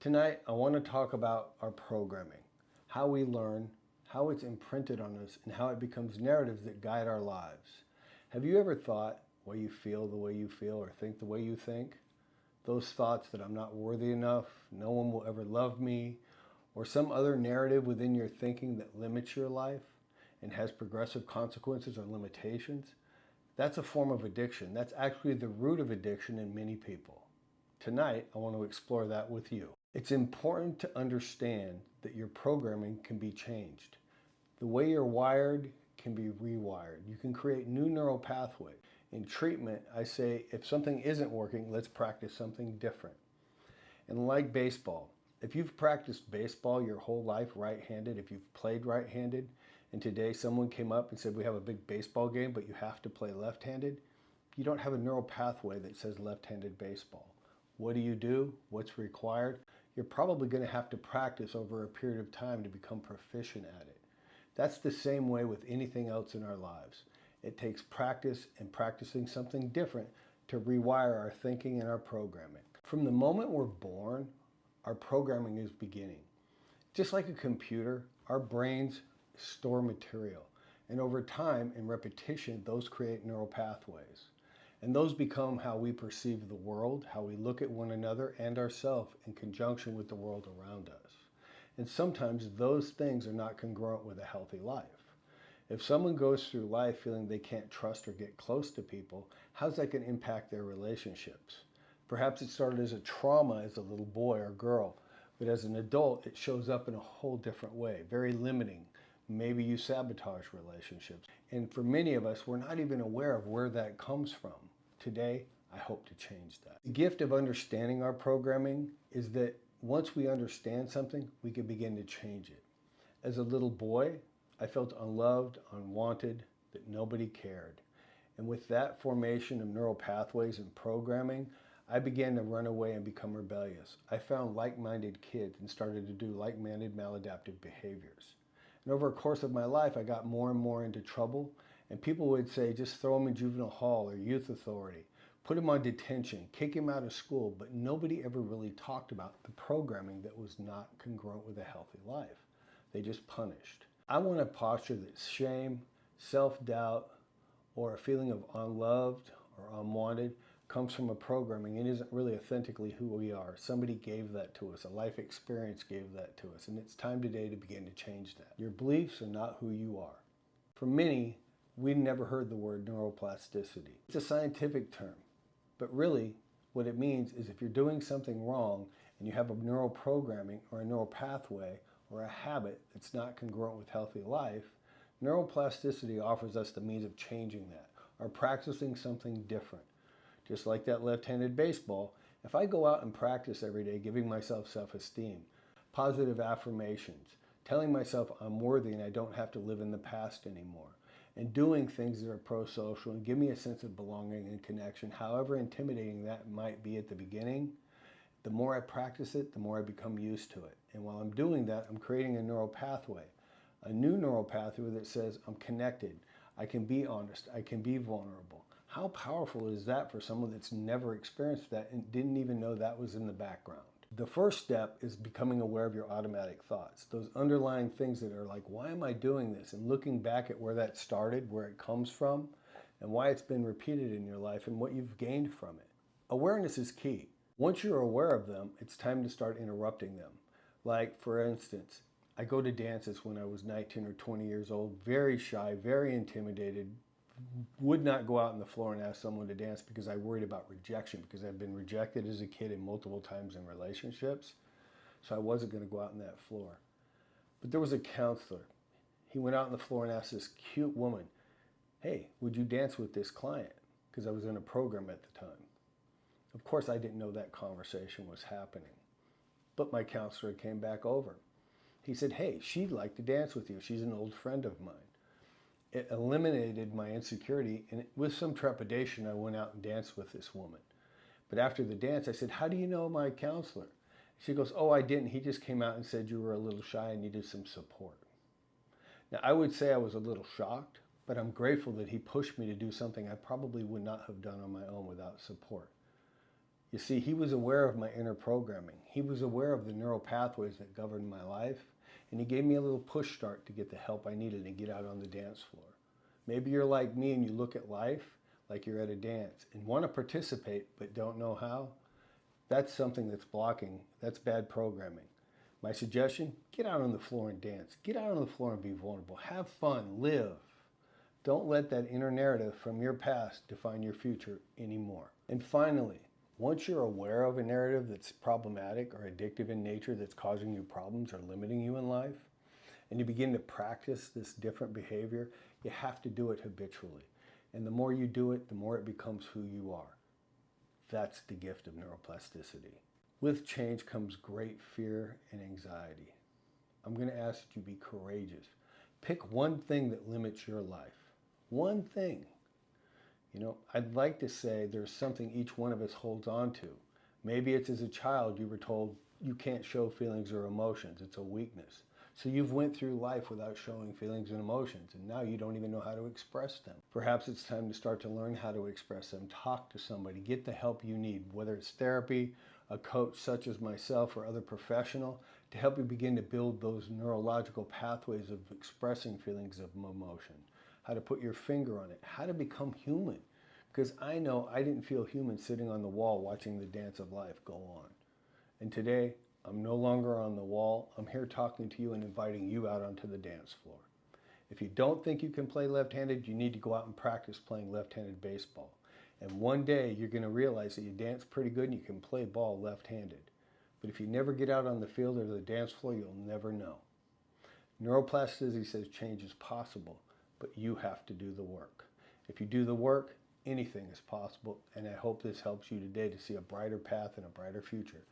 Tonight, I want to talk about our programming, how we learn, how it's imprinted on us, and how it becomes narratives that guide our lives. Have you ever thought why you feel the way you feel or think the way you think? Those thoughts that I'm not worthy enough, no one will ever love me, or some other narrative within your thinking that limits your life and has progressive consequences or limitations? That's a form of addiction. That's actually the root of addiction in many people. Tonight, I want to explore that with you. It's important to understand that your programming can be changed. The way you're wired can be rewired. You can create new neural pathways. In treatment, I say if something isn't working, let's practice something different. And like baseball, if you've practiced baseball your whole life right-handed, if you've played right-handed, and today someone came up and said, we have a big baseball game, but you have to play left-handed, you don't have a neural pathway that says left-handed baseball. What do? What's required? You're probably going to have to practice over a period of time to become proficient at it. That's the same way with anything else in our lives. It takes practice and practicing something different to rewire our thinking and our programming. From the moment we're born, our programming is beginning. Just like a computer, our brains store material. And over time and repetition, those create neural pathways. And those become how we perceive the world, how we look at one another and ourselves in conjunction with the world around us. And sometimes those things are not congruent with a healthy life. If someone goes through life feeling they can't trust or get close to people, how's that going to impact their relationships? Perhaps it started as a trauma as a little boy or girl, but as an adult it shows up in a whole different way, very limiting. Maybe you sabotage relationships. And for many of us, we're not even aware of where that comes from. Today, I hope to change that. The gift of understanding our programming is that once we understand something, we can begin to change it. As a little boy, I felt unloved, unwanted, that nobody cared. And with that formation of neural pathways and programming, I began to run away and become rebellious. I found like-minded kids and started to do like-minded maladaptive behaviors. And over the course of my life, I got more and more into trouble. And people would say, just throw him in juvenile hall or youth authority, put him on detention, kick him out of school. But nobody ever really talked about the programming that was not congruent with a healthy life. They just punished. I want a posture that shame, self-doubt, or a feeling of unloved or unwanted comes from a programming and isn't really authentically who we are. Somebody gave that to us. A life experience gave that to us. And it's time today to begin to change that. Your beliefs are not who you are. For many, we never heard the word neuroplasticity. It's a scientific term, but really what it means is if you're doing something wrong and you have a neural programming or a neural pathway or a habit that's not congruent with healthy life, neuroplasticity offers us the means of changing that or practicing something different. Just like that left-handed baseball, if I go out and practice every day giving myself self-esteem, positive affirmations, telling myself I'm worthy and I don't have to live in the past anymore, and doing things that are pro-social and give me a sense of belonging and connection, however intimidating that might be at the beginning, the more I practice it, the more I become used to it. And while I'm doing that, I'm creating a neural pathway, a new neural pathway that says I'm connected, I can be honest, I can be vulnerable. How powerful is that for someone that's never experienced that and didn't even know that was in the background? The first step is becoming aware of your automatic thoughts, those underlying things that are like, why am I doing this? And looking back at where that started, where it comes from, and why it's been repeated in your life and what you've gained from it. Awareness is key. Once you're aware of them, it's time to start interrupting them. Like, for instance, I go to dances when I was 19 or 20 years old, very shy, very intimidated, would not go out on the floor and ask someone to dance because I worried about rejection, because I've been rejected as a kid and multiple times in relationships. So I wasn't going to go out on that floor. But there was a counselor. He went out on the floor and asked this cute woman, hey, would you dance with this client? Because I was in a program at the time. Of course, I didn't know that conversation was happening. But my counselor came back over. He said, hey, she'd like to dance with you. She's an old friend of mine. It eliminated my insecurity, and with some trepidation, I went out and danced with this woman. But after the dance, I said, how do you know my counselor? She goes, oh, I didn't. He just came out and said you were a little shy and needed some support. Now, I would say I was a little shocked, but I'm grateful that he pushed me to do something I probably would not have done on my own without support. You see, he was aware of my inner programming. He was aware of the neural pathways that governed my life, and he gave me a little push start to get the help I needed to get out on the dance floor. Maybe you're like me and you look at life like you're at a dance and want to participate but don't know how. That's something that's blocking. That's bad programming. My suggestion, get out on the floor and dance. Get out on the floor and be vulnerable. Have fun. Live. Don't let that inner narrative from your past define your future anymore. And finally, once you're aware of a narrative that's problematic or addictive in nature that's causing you problems or limiting you in life, and you begin to practice this different behavior, you have to do it habitually. And the more you do it, the more it becomes who you are. That's the gift of neuroplasticity. With change comes great fear and anxiety. I'm going to ask that you be courageous. Pick one thing that limits your life. One thing. You know, I'd like to say there's something each one of us holds on to. Maybe it's as a child you were told you can't show feelings or emotions. It's a weakness. So you've went through life without showing feelings and emotions, and now you don't even know how to express them. Perhaps it's time to start to learn how to express them. Talk to somebody. Get the help you need, whether it's therapy, a coach such as myself or other professional, to help you begin to build those neurological pathways of expressing feelings of emotion, how to put your finger on it, how to become human. Because I know I didn't feel human sitting on the wall watching the dance of life go on. And today, I'm no longer on the wall. I'm here talking to you and inviting you out onto the dance floor. If you don't think you can play left-handed, you need to go out and practice playing left-handed baseball. And one day you're going to realize that you dance pretty good and you can play ball left-handed. But if you never get out on the field or the dance floor, you'll never know. Neuroplasticity says change is possible, but you have to do the work. If you do the work, anything is possible, and I hope this helps you today to see a brighter path and a brighter future.